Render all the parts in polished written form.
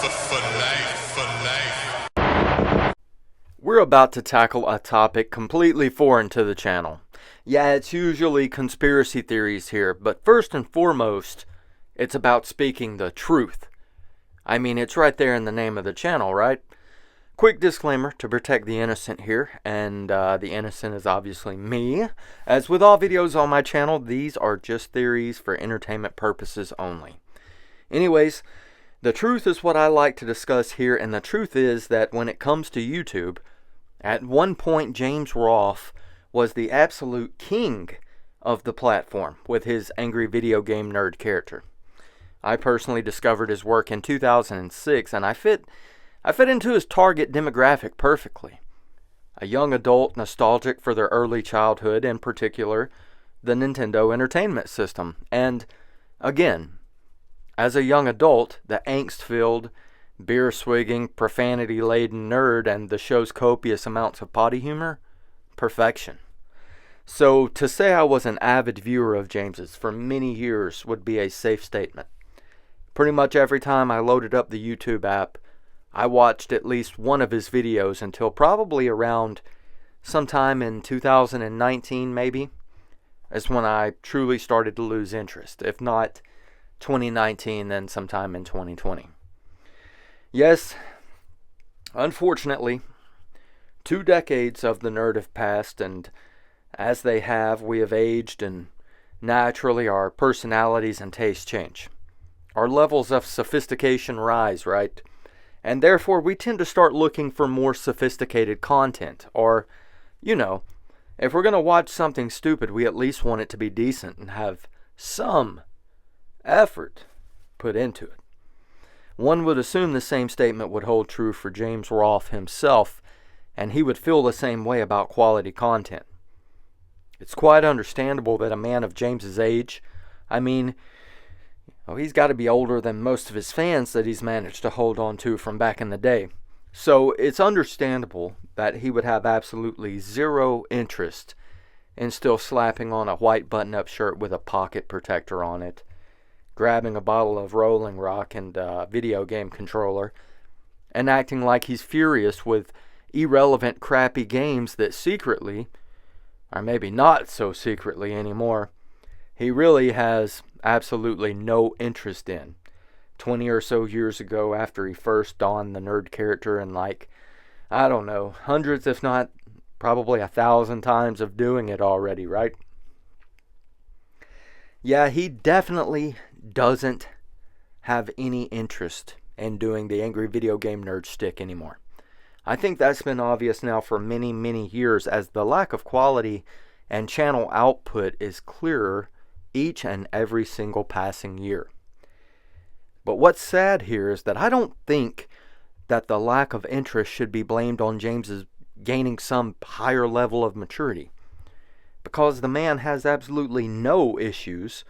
For life. We're about to tackle a topic completely foreign to the channel. Yeah, it's usually conspiracy theories here, but first and foremost, it's about speaking the truth. I mean, it's right there in the name of the channel, right? Quick disclaimer to protect the innocent here, and the innocent is obviously me. As with all videos on my channel, these are just theories for entertainment purposes only. Anyways, the truth is what I like to discuss here, and the truth is that when it comes to YouTube, at one point James Rolfe was the absolute king of the platform with his angry video game nerd character. I personally discovered his work in 2006, and I fit into his target demographic perfectly. A young adult nostalgic for their early childhood, in particular, the Nintendo Entertainment System. And, again, as a young adult, the angst-filled, beer-swigging, profanity-laden nerd and the show's copious amounts of potty humor, perfection. So, to say I was an avid viewer of James's for many years would be a safe statement. Pretty much every time I loaded up the YouTube app, I watched at least one of his videos until probably around sometime in 2019 maybe, is when I truly started to lose interest. If not 2019, then sometime in 2020. Yes, unfortunately, 2 decades of the nerd have passed, and as they have, we have aged, and naturally our personalities and tastes change. Our levels of sophistication rise, right? And therefore, we tend to start looking for more sophisticated content. Or, if we're going to watch something stupid, we at least want it to be decent and have some effort put into it. One would assume the same statement would hold true for James Rolfe himself, and he would feel the same way about quality content. It's quite understandable that a man of James's age, he's got to be older than most of his fans that he's managed to hold on to from back in the day. So it's understandable that he would have absolutely zero interest in still slapping on a white button-up shirt with a pocket protector on it, grabbing a bottle of Rolling Rock and a video game controller, and acting like he's furious with irrelevant, crappy games that secretly, or maybe not so secretly anymore, he really has absolutely no interest in. 20 or so years ago, after he first donned the nerd character, and hundreds if not probably 1,000 times of doing it already, right? Yeah, he definitely doesn't have any interest in doing the angry video game nerd shtick anymore. I think that's been obvious now for many, many years, as the lack of quality and channel output is clearer each and every single passing year. But what's sad here is that I don't think that the lack of interest should be blamed on James's gaining some higher level of maturity, because the man has absolutely no issues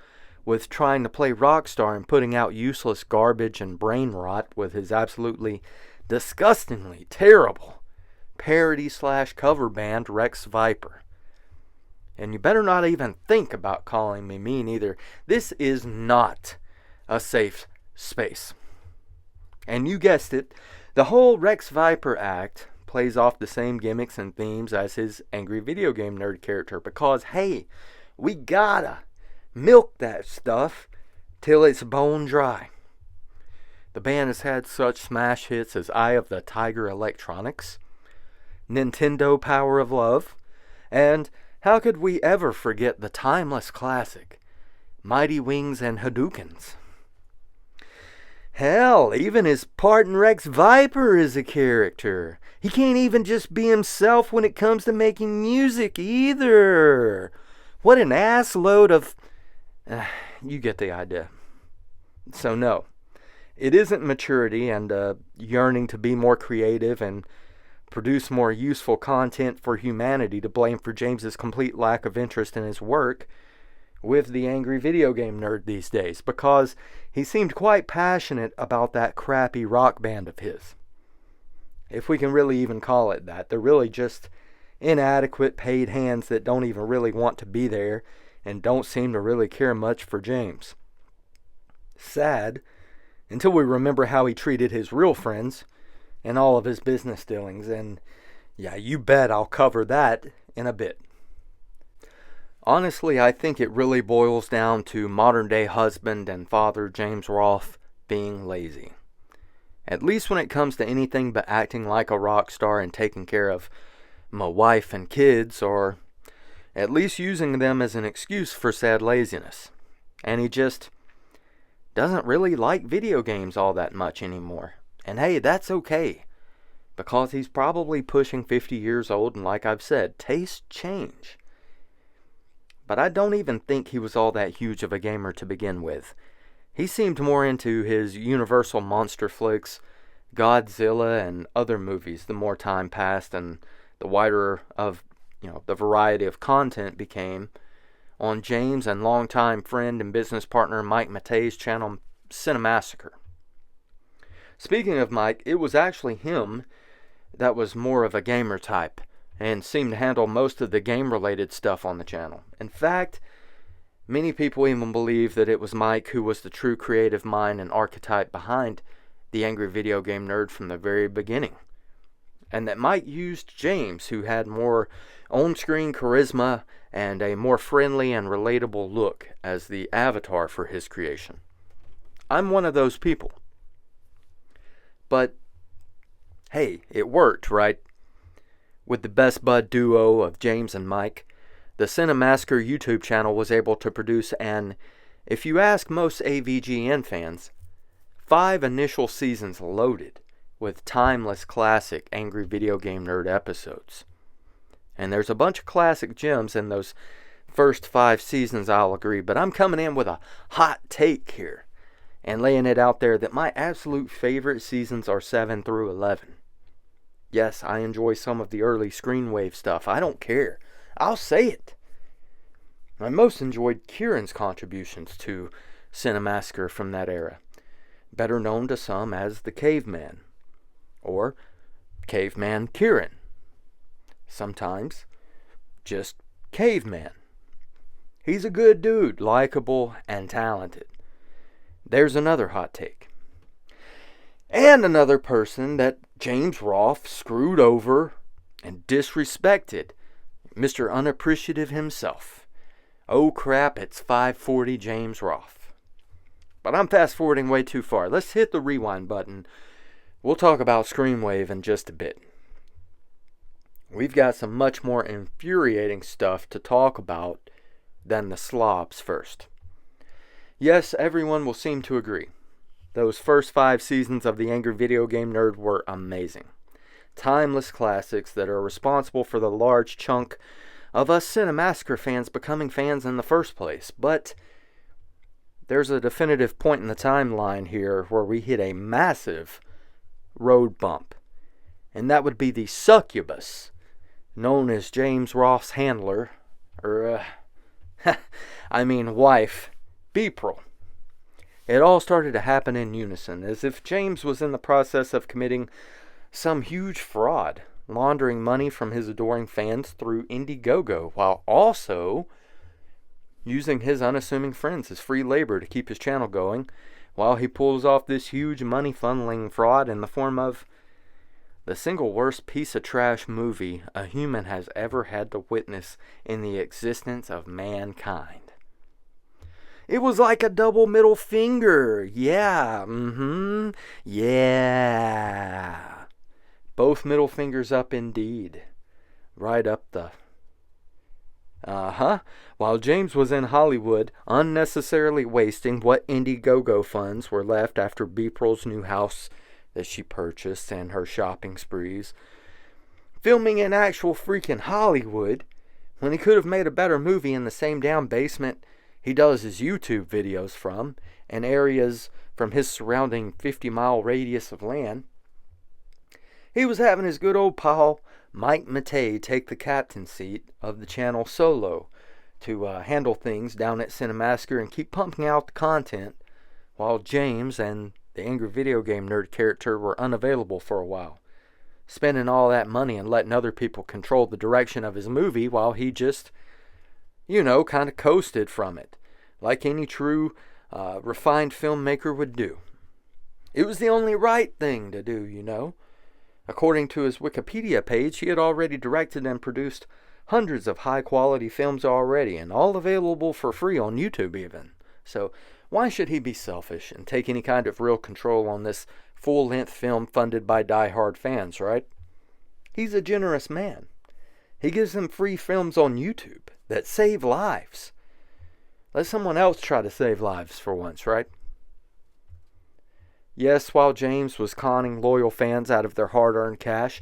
with trying to play rock star and putting out useless garbage and brain rot with his absolutely disgustingly terrible parody/cover band Rex Viper. And you better not even think about calling me mean either. This is not a safe space. And you guessed it, the whole Rex Viper act plays off the same gimmicks and themes as his angry video game nerd character, because, hey, we gotta milk that stuff till it's bone dry. The band has had such smash hits as Eye of the Tiger Electronics, Nintendo Power of Love, and how could we ever forget the timeless classic, Mighty Wings and Hadoukens? Hell, even his part in Rex Viper is a character. He can't even just be himself when it comes to making music either. What an ass load of... you get the idea. So no, it isn't maturity and yearning to be more creative and produce more useful content for humanity to blame for James's complete lack of interest in his work with the angry video game nerd these days, because he seemed quite passionate about that crappy rock band of his. If we can really even call it that. They're really just inadequate paid hands that don't even really want to be there and don't seem to really care much for James. Sad, Until we remember how he treated his real friends and all of his business dealings. And yeah, you bet I'll cover that in a bit. Honestly, I think it really boils down to modern day husband and father James Rolfe being lazy. At least when it comes to anything but acting like a rock star and taking care of my wife and kids, or at least using them as an excuse for sad laziness. And he just doesn't really like video games all that much anymore. And hey, that's okay, because he's probably pushing 50 years old, and like I've said, tastes change. But I don't even think he was all that huge of a gamer to begin with. He seemed more into his Universal monster flicks, Godzilla, and other movies the more time passed and the wider of the variety of content became on James and longtime friend and business partner Mike Matei's channel Cinemassacre. Speaking of Mike, it was actually him that was more of a gamer type and seemed to handle most of the game-related stuff on the channel. In fact, many people even believe that it was Mike who was the true creative mind and archetype behind the Angry Video Game Nerd from the very beginning. And that Mike used James, who had more on-screen charisma and a more friendly and relatable look, as the avatar for his creation. I'm one of those people. But, hey, it worked, right? With the best bud duo of James and Mike, the Cinemassacre YouTube channel was able to produce an, if you ask most AVGN fans, 5 initial seasons loaded with timeless classic Angry Video Game Nerd episodes. And there's a bunch of classic gems in those first 5 seasons, I'll agree, but I'm coming in with a hot take here and laying it out there that my absolute favorite seasons are 7 through 11. Yes, I enjoy some of the early Screenwave stuff. I don't care. I'll say it. I most enjoyed Kieran's contributions to Cinemassacre from that era, better known to some as the Caveman, or Caveman Kieran. Sometimes just Caveman. He's a good dude, likable and talented. There's another hot take. And another person that James Rolfe screwed over and disrespected, Mr. Unappreciative himself. Oh crap, it's 540 James Rolfe. But I'm fast forwarding way too far. Let's hit the rewind button. We'll talk about Screenwave in just a bit. We've got some much more infuriating stuff to talk about than the slobs first. Yes, everyone will seem to agree. Those first 5 seasons of the Angry Video Game Nerd were amazing. Timeless classics that are responsible for the large chunk of us Cinemassacre fans becoming fans in the first place. But there's a definitive point in the timeline here where we hit a massive road bump. And that would be the succubus, known as James Rolfe's handler, wife, April. It all started to happen in unison, as if James was in the process of committing some huge fraud, laundering money from his adoring fans through Indiegogo, while also using his unassuming friends as free labor to keep his channel going, while he pulls off this huge money-funneling fraud in the form of the single worst piece of trash movie a human has ever had to witness in the existence of mankind. It was like a double middle finger. Yeah, yeah. Both middle fingers up indeed. Right up the... While James was in Hollywood, unnecessarily wasting what Indiegogo funds were left after April's new house that she purchased and her shopping sprees, filming in actual freaking Hollywood, when he could have made a better movie in the same damn basement he does his YouTube videos from, and areas from his surrounding 50-mile radius of land. He was having his good old pal Mike Matei take the captain seat of the channel solo to handle things down at Cinemassacre and keep pumping out the content, while James and the Angry Video Game Nerd character were unavailable for a while, spending all that money and letting other people control the direction of his movie while he just, kind of coasted from it, like any true refined filmmaker would do. It was the only right thing to do, you know. According to his Wikipedia page, he had already directed and produced hundreds of high-quality films already, and all available for free on YouTube even. So why should he be selfish and take any kind of real control on this full-length film funded by die-hard fans, right? He's a generous man. He gives them free films on YouTube that save lives. Let someone else try to save lives for once, right? Yes, while James was conning loyal fans out of their hard-earned cash,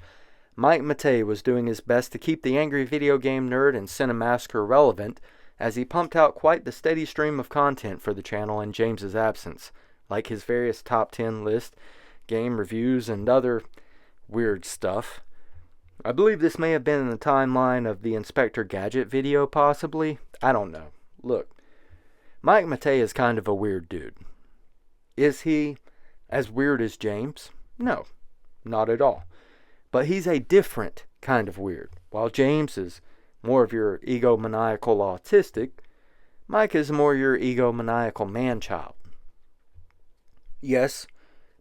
Mike Matei was doing his best to keep the Angry Video Game Nerd and Cinemassacre relevant as he pumped out quite the steady stream of content for the channel in James's absence, like his various top 10 list, game reviews, and other weird stuff. I believe this may have been in the timeline of the Inspector Gadget video, possibly. I don't know. Look, Mike Matei is kind of a weird dude. Is he as weird as James? No, not at all. But he's a different kind of weird. While James is more of your egomaniacal autistic, Mike is more your egomaniacal man-child. Yes,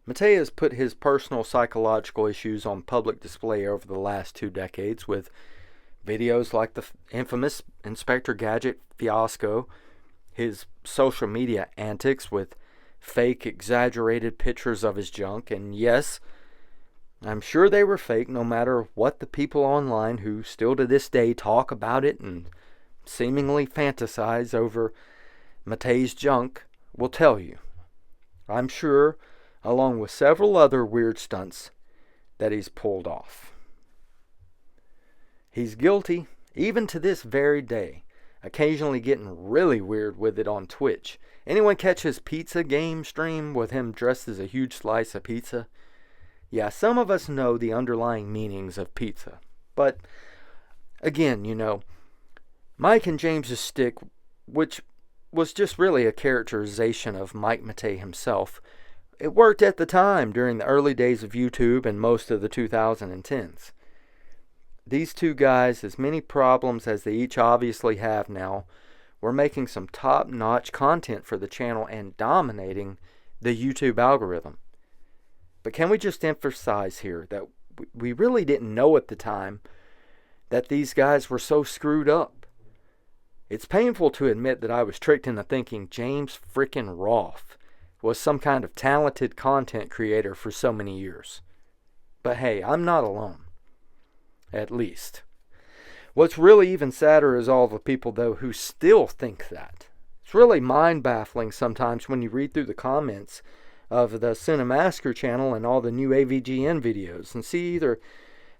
Matei has put his personal psychological issues on public display over the last 2 decades with videos like the infamous Inspector Gadget fiasco, his social media antics with fake, exaggerated pictures of his junk, and yes, I'm sure they were fake no matter what the people online who still to this day talk about it and seemingly fantasize over Matei's junk will tell you. I'm sure, along with several other weird stunts that he's pulled off. He's guilty, even to this very day, occasionally getting really weird with it on Twitch. Anyone catch his pizza game stream with him dressed as a huge slice of pizza? Yeah, some of us know the underlying meanings of pizza. But, again, you know, Mike and James's stick, which was just really a characterization of Mike Matei himself, it worked at the time during the early days of YouTube and most of the 2010s. These two guys, as many problems as they each obviously have now, were making some top-notch content for the channel and dominating the YouTube algorithm. But can we just emphasize here that we really didn't know at the time that these guys were so screwed up. It's painful to admit that I was tricked into thinking James frickin' Rolfe was some kind of talented content creator for so many years. But hey, I'm not alone. At least. What's really even sadder is all the people, though, who still think that. It's really mind-baffling sometimes when you read through the comments of the Cinemassacre channel and all the new AVGN videos and see either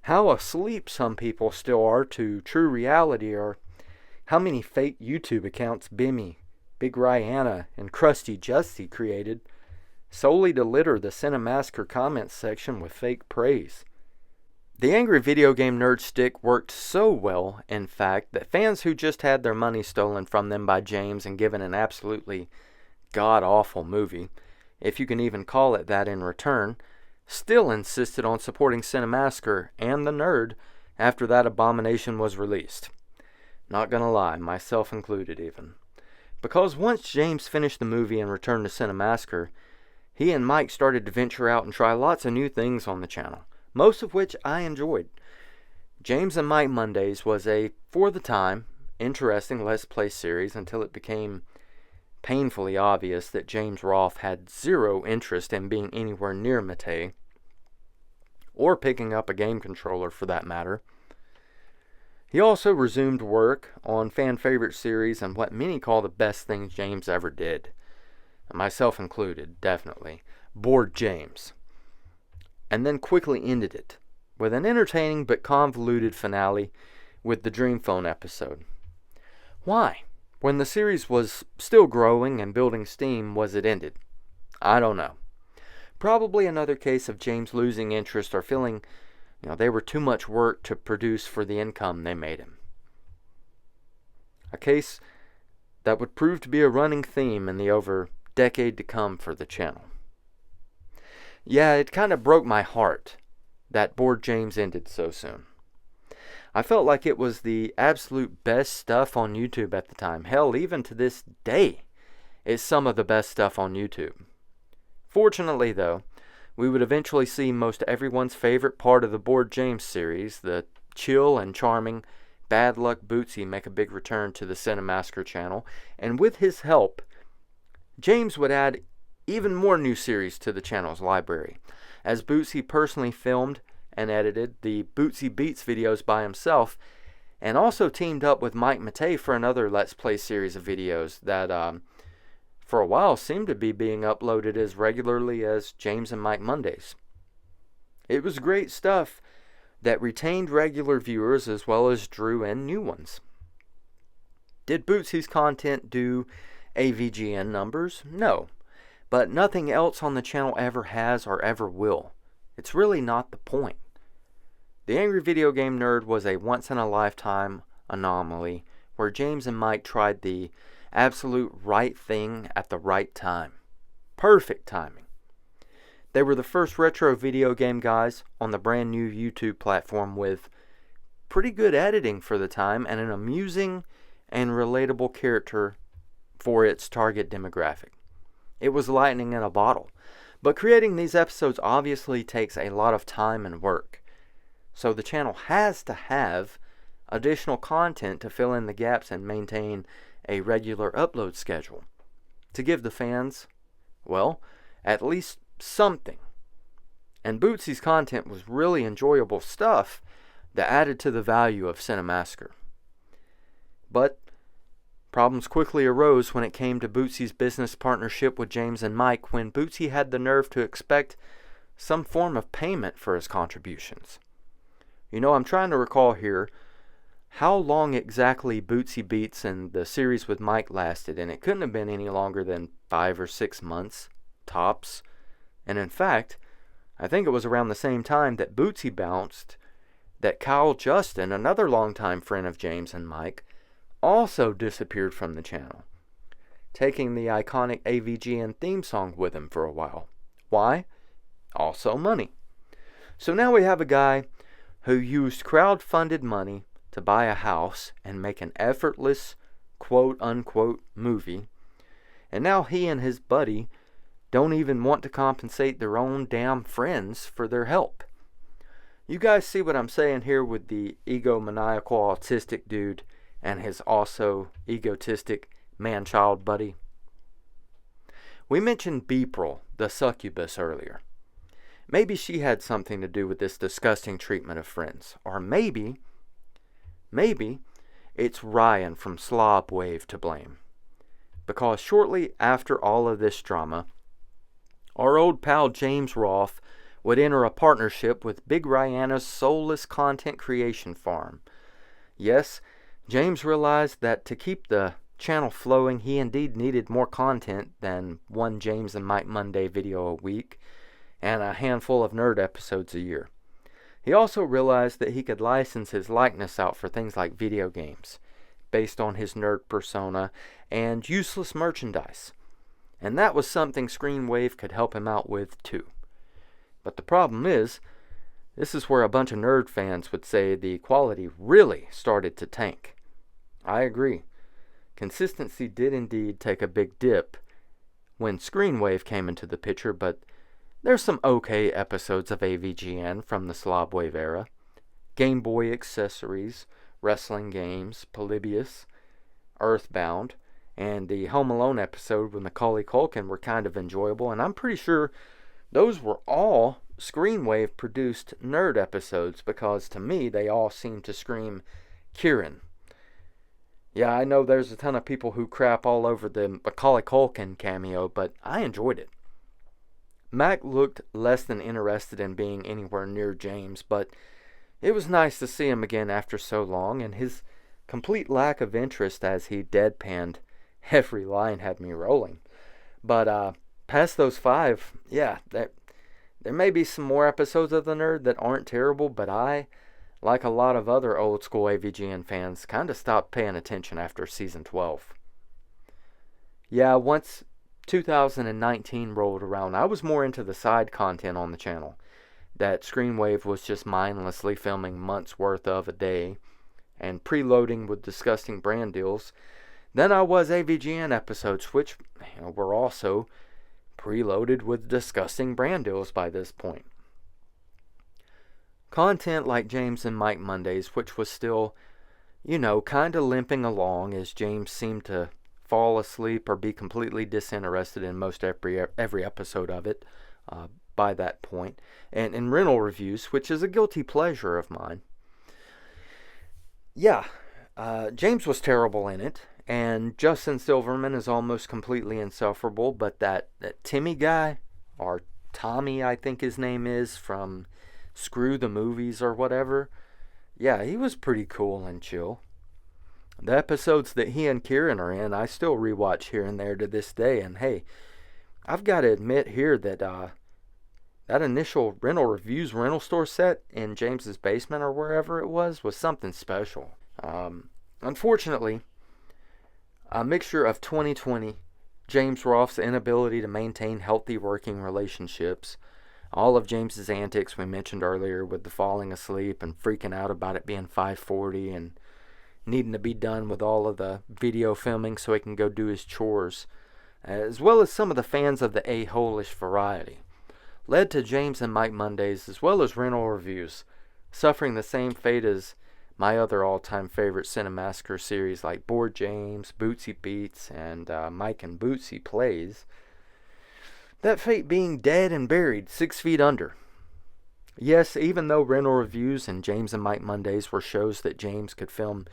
how asleep some people still are to true reality or how many fake YouTube accounts Bimmy, Big Rihanna, and Krusty Justy created solely to litter the Cinemassacre comments section with fake praise. The Angry Video Game Nerd stick worked so well, in fact, that fans who just had their money stolen from them by James and given an absolutely god-awful movie, if you can even call it that in return, still insisted on supporting Cinemassacre and the Nerd after that abomination was released. Not gonna lie, myself included even. Because once James finished the movie and returned to Cinemassacre, he and Mike started to venture out and try lots of new things on the channel, most of which I enjoyed. James and Mike Mondays was a, for the time, interesting Let's Play series until it became painfully obvious that James Rolfe had zero interest in being anywhere near Matei, or picking up a game controller for that matter. He also resumed work on fan-favorite series and what many call the best things James ever did. Myself included, definitely. Bored James. And then quickly ended it, with an entertaining but convoluted finale with the Dream Phone episode. Why? When the series was still growing and building steam, was it ended? I don't know. Probably another case of James losing interest or feeling, they were too much work to produce for the income they made him. A case that would prove to be a running theme in the over decade to come for the channel. Yeah, it kind of broke my heart that Bored James ended so soon. I felt like it was the absolute best stuff on YouTube at the time. Hell, even to this day, it's some of the best stuff on YouTube. Fortunately, though, We would eventually see most everyone's favorite part of the Bored James series, the chill and charming Bad Luck Bootsy, make a big return to the Cinemassacre channel, and with his help, James would add even more new series to the channel's library, as Bootsy personally filmed and edited the Bootsy Beats videos by himself, and also teamed up with Mike Matei for another Let's Play series of videos that for a while seemed to be being uploaded as regularly as James and Mike Mondays. It was great stuff that retained regular viewers as well as drew in new ones. Did Bootsy's content do AVGN numbers? No, but nothing else on the channel ever has or ever will. It's really not the point. The Angry Video Game Nerd was a once-in-a-lifetime anomaly where James and Mike tried the absolute right thing at the right time. Perfect timing. They were the first retro video game guys on the brand new YouTube platform with pretty good editing for the time and an amusing and relatable character for its target demographic. It was lightning in a bottle. But creating these episodes obviously takes a lot of time and work. So the channel has to have additional content to fill in the gaps and maintain a regular upload schedule. To give the fans, well, at least something. And Bootsy's content was really enjoyable stuff that added to the value of Cinemassacre. But problems quickly arose when it came to Bootsy's business partnership with James and Mike, when Bootsy had the nerve to expect some form of payment for his contributions. You know, I'm trying to recall here how long exactly Bootsy Beats and the series with Mike lasted, and it couldn't have been any longer than 5 or 6 months, tops. And in fact, I think it was around the same time that Bootsy bounced that Kyle Justin, another longtime friend of James and Mike, also disappeared from the channel, taking the iconic AVGN theme song with him for a while. Why? Also money. So now we have a guy who used crowd-funded money to buy a house and make an effortless, quote-unquote, movie, and now he and his buddy don't even want to compensate their own damn friends for their help. You guys see what I'm saying here with the egomaniacal autistic dude and his also egotistic man-child buddy? We mentioned Beepril, the succubus, earlier. Maybe she had something to do with this disgusting treatment of friends. Or maybe it's Ryan from Slob Wave to blame. Because shortly after all of this drama, our old pal James Rolfe would enter a partnership with Big Rihanna's soulless content creation farm. Yes, James realized that to keep the channel flowing, he indeed needed more content than one James and Mike Monday video a week and a handful of nerd episodes a year. He also realized that he could license his likeness out for things like video games, based on his nerd persona, and useless merchandise. And that was something Screenwave could help him out with too. But the problem is, this is where a bunch of nerd fans would say the quality really started to tank. I agree. Consistency did indeed take a big dip when Screenwave came into the picture, but there's some okay episodes of AVGN from the Slobwave era. Game Boy accessories, wrestling games, Polybius, Earthbound, and the Home Alone episode with Macaulay Culkin were kind of enjoyable, and I'm pretty sure those were all Screenwave produced nerd episodes, because to me they all seem to scream Kieran. Yeah, I know there's a ton of people who crap all over the Macaulay Culkin cameo, but I enjoyed it. Mac looked less than interested in being anywhere near James, but it was nice to see him again after so long, and his complete lack of interest as he deadpanned every line had me rolling. But past those 5, yeah, there may be some more episodes of The Nerd that aren't terrible, but I, like a lot of other old school AVGN fans, kind of stopped paying attention after season 12. Yeah, once 2019 rolled around, I was more into the side content on the channel that Screenwave was just mindlessly filming months worth of a day and preloading with disgusting brand deals than I was AVGN episodes, which were also preloaded with disgusting brand deals by this point. Content like James and Mike Mondays, which was still, kind of limping along as James seemed to fall asleep or be completely disinterested in most every episode of it by that point. And in rental reviews, which is a guilty pleasure of mine. Yeah, James was terrible in it. And Justin Silverman is almost completely insufferable. But that Timmy guy, or Tommy I think his name is, from Screw the Movies or whatever. Yeah, he was pretty cool and chill. The episodes that he and Kieran are in, I still rewatch here and there to this day. And hey, I've got to admit here that that initial rental store set in James's basement or wherever it was something special. Unfortunately, a mixture of 2020, James Rolfe's inability to maintain healthy working relationships, all of James's antics we mentioned earlier with the falling asleep and freaking out about it being 5:40 and needing to be done with all of the video filming so he can go do his chores, as well as some of the fans of the a-hole-ish variety, led to James and Mike Mondays, as well as rental reviews, suffering the same fate as my other all-time favorite Cinemassacre series like Board James, Bootsy Beats, and Mike and Bootsy Plays. That fate being dead and buried 6 feet under. Yes, even though rental reviews and James and Mike Mondays were shows that James could film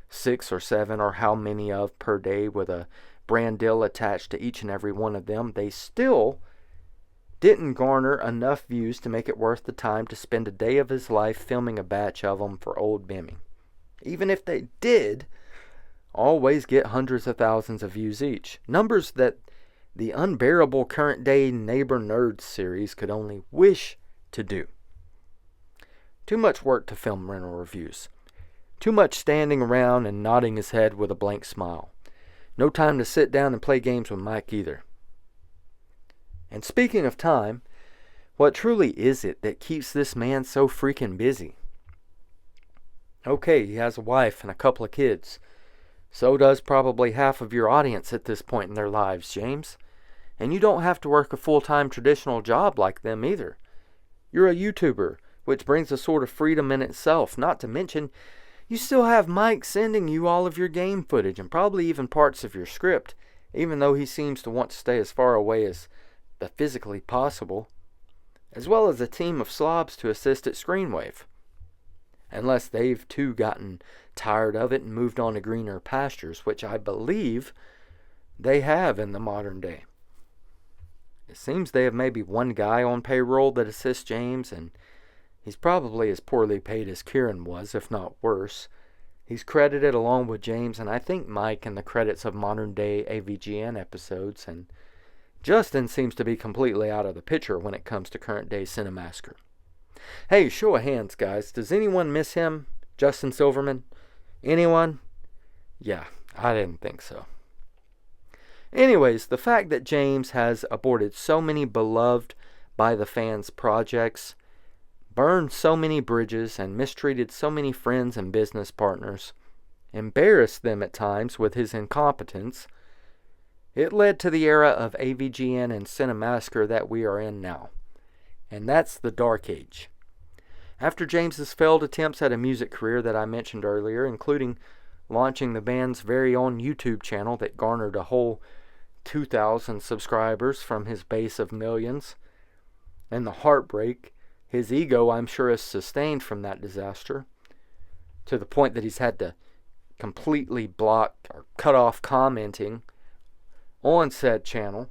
6 or 7 or how many of per day with a brand deal attached to each and every one of them, they still didn't garner enough views to make it worth the time to spend a day of his life filming a batch of them for old Bimmy. Even if they did always get hundreds of thousands of views each, numbers that the unbearable current day Neighbor Nerds series could only wish to do. Too much work to film rental reviews. Too much standing around and nodding his head with a blank smile. No time to sit down and play games with Mike either. And speaking of time, what truly is it that keeps this man so freaking busy? Okay, he has a wife and a couple of kids. So does probably half of your audience at this point in their lives, James. And you don't have to work a full-time traditional job like them either. You're a YouTuber, which brings a sort of freedom in itself, not to mention you still have Mike sending you all of your game footage and probably even parts of your script, even though he seems to want to stay as far away as physically possible, as well as a team of slobs to assist at Screenwave. Unless they've too gotten tired of it and moved on to greener pastures, which I believe they have in the modern day. It seems they have maybe one guy on payroll that assists James, and he's probably as poorly paid as Kieran was, if not worse. He's credited along with James and I think Mike in the credits of modern day AVGN episodes, and Justin seems to be completely out of the picture when it comes to current day Cinemassacre. Hey, show of hands, guys. Does anyone miss him? Justin Silverman? Anyone? Yeah, I didn't think so. Anyways, the fact that James has aborted so many beloved by the fans projects, burned so many bridges, and mistreated so many friends and business partners, embarrassed them at times with his incompetence, it led to the era of AVGN and Cinemassacre that we are in now. And that's the Dark Age. After James's failed attempts at a music career that I mentioned earlier, including launching the band's very own YouTube channel that garnered a whole 2,000 subscribers from his base of millions, and the heartbreak his ego, I'm sure, is sustained from that disaster, to the point that he's had to completely block or cut off commenting on said channel,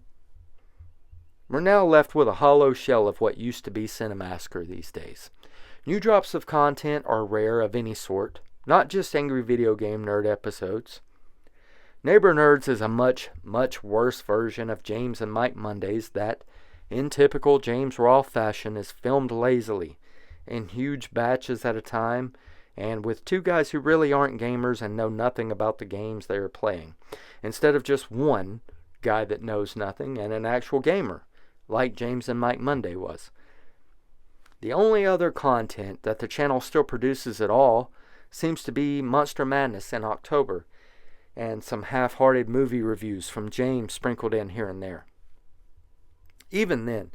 we're now left with a hollow shell of what used to be Cinemassacre these days. New drops of content are rare of any sort, not just Angry Video Game Nerd episodes. Neighbor Nerds is a much, much worse version of James and Mike Mondays that, in typical James Rolfe fashion, is filmed lazily, in huge batches at a time, and with two guys who really aren't gamers and know nothing about the games they are playing, instead of just one guy that knows nothing and an actual gamer, like James and Mike Monday was. The only other content that the channel still produces at all seems to be Monster Madness in October, and some half-hearted movie reviews from James sprinkled in here and there. Even then,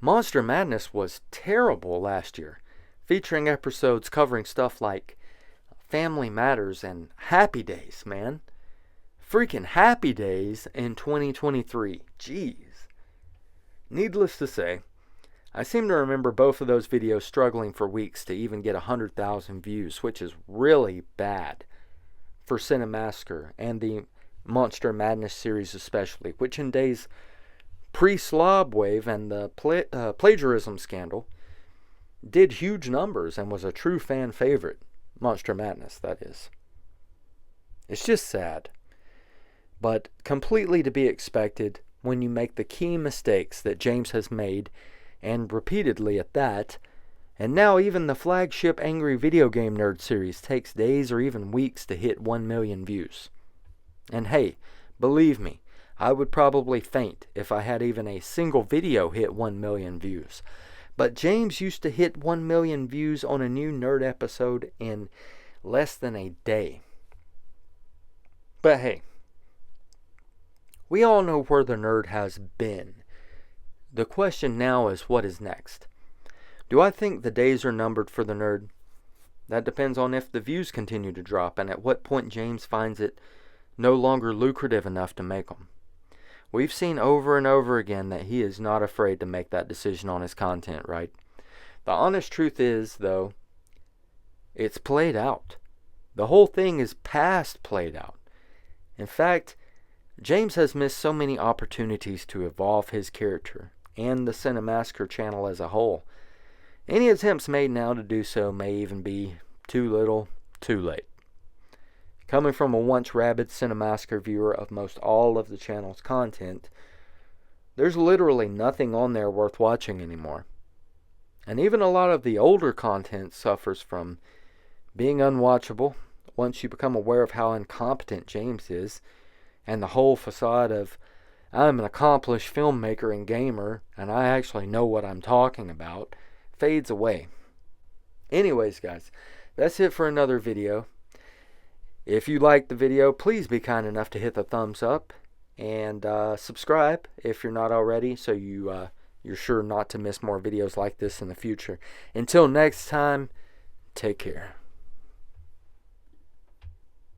Monster Madness was terrible last year, featuring episodes covering stuff like Family Matters and Happy Days, man. Freaking Happy Days in 2023. Jeez. Needless to say, I seem to remember both of those videos struggling for weeks to even get 100,000 views, which is really bad for Cinemassacre and the Monster Madness series especially, which in days pre-Slob Wave and the plagiarism scandal did huge numbers and was a true fan favorite. Monster Madness, that is. It's just sad, but completely to be expected when you make the key mistakes that James has made, and repeatedly at that. And now even the flagship Angry Video Game Nerd series takes days or even weeks to hit 1 million views. And hey, believe me, I would probably faint if I had even a single video hit 1 million views. But James used to hit 1 million views on a new nerd episode in less than a day. But hey, we all know where the nerd has been. The question now is, what is next? Do I think the days are numbered for the nerd? That depends on if the views continue to drop and at what point James finds it no longer lucrative enough to make them. We've seen over and over again that he is not afraid to make that decision on his content, right? The honest truth is, though, it's played out. The whole thing is past played out. In fact, James has missed so many opportunities to evolve his character and the Cinemassacre channel as a whole. Any attempts made now to do so may even be too little, too late. Coming from a once rabid Cinemassacre viewer of most all of the channel's content, there's literally nothing on there worth watching anymore. And even a lot of the older content suffers from being unwatchable once you become aware of how incompetent James is, and the whole facade of, I'm an accomplished filmmaker and gamer, and I actually know what I'm talking about, fades away. Anyways, guys, that's it for another video. If you liked the video, please be kind enough to hit the thumbs up and subscribe if you're not already, so you're sure not to miss more videos like this in the future. Until next time, take care.